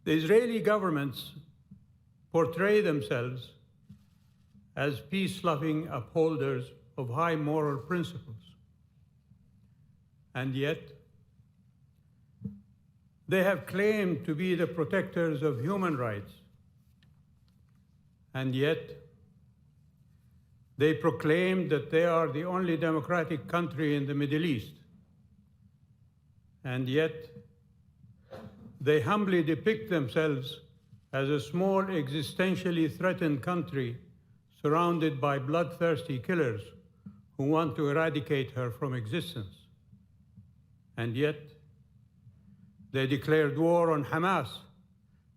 The Israeli governments portray themselves as peace-loving upholders of high moral principles. And yet, they have claimed to be the protectors of human rights. And yet, they proclaim that they are the only democratic country in the Middle East. And yet, they humbly depict themselves as a small, existentially threatened country surrounded by bloodthirsty killers who want to eradicate her from existence. And yet, they declared war on Hamas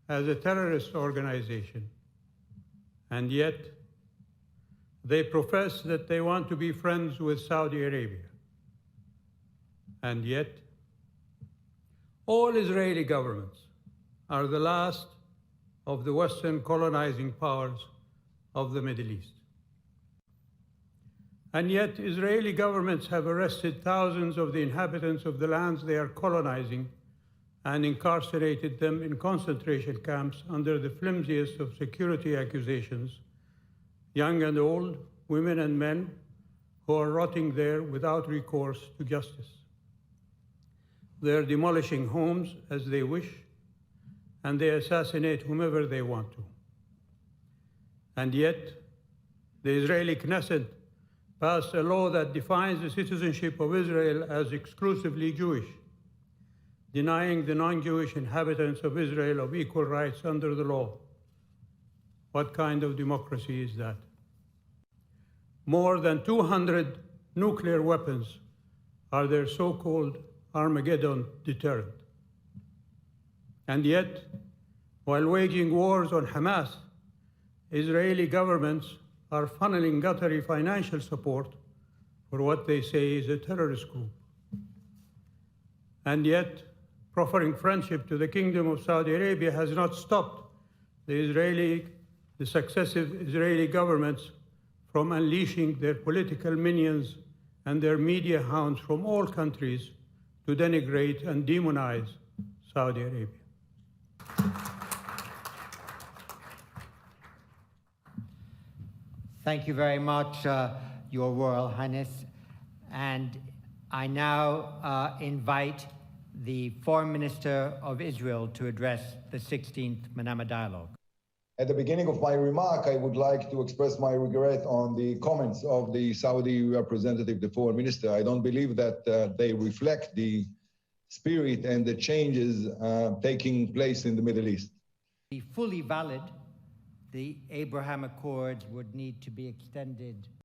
as a terrorist organization. And yet, they profess that they want to be friends with Saudi Arabia. And yet, all Israeli governments are the last of the Western colonizing powers of the Middle East. And yet, Israeli governments have arrested thousands of the inhabitants of the lands they are colonizing and incarcerated them in concentration camps under the flimsiest of security accusations, young and old, women and men, who are rotting there without recourse to justice. They are demolishing homes as they wish, and they assassinate whomever they want to. And yet, the Israeli Knesset passed a law that defines the citizenship of Israel as exclusively Jewish, denying the non-Jewish inhabitants of Israel of equal rights under the law. What kind of democracy is that? More than 200 nuclear weapons are their so-called Armageddon deterrent. And yet, while waging wars on Hamas, Israeli governments are funneling Qatari financial support for what they say is a terrorist group. And yet, proffering friendship to the Kingdom of Saudi Arabia has not stopped the successive Israeli governments from unleashing their political minions and their media hounds from all countries to denigrate and demonize Saudi Arabia. Thank you very much, Your Royal Highness. And I now invite the Foreign Minister of Israel to address the 16th Manama Dialogue. At the beginning of my remark, I would like to express my regret on the comments of the Saudi representative, the Foreign Minister. I don't believe that they reflect the spirit and the changes taking place in the Middle East. To be fully valid, the Abraham Accords would need to be extended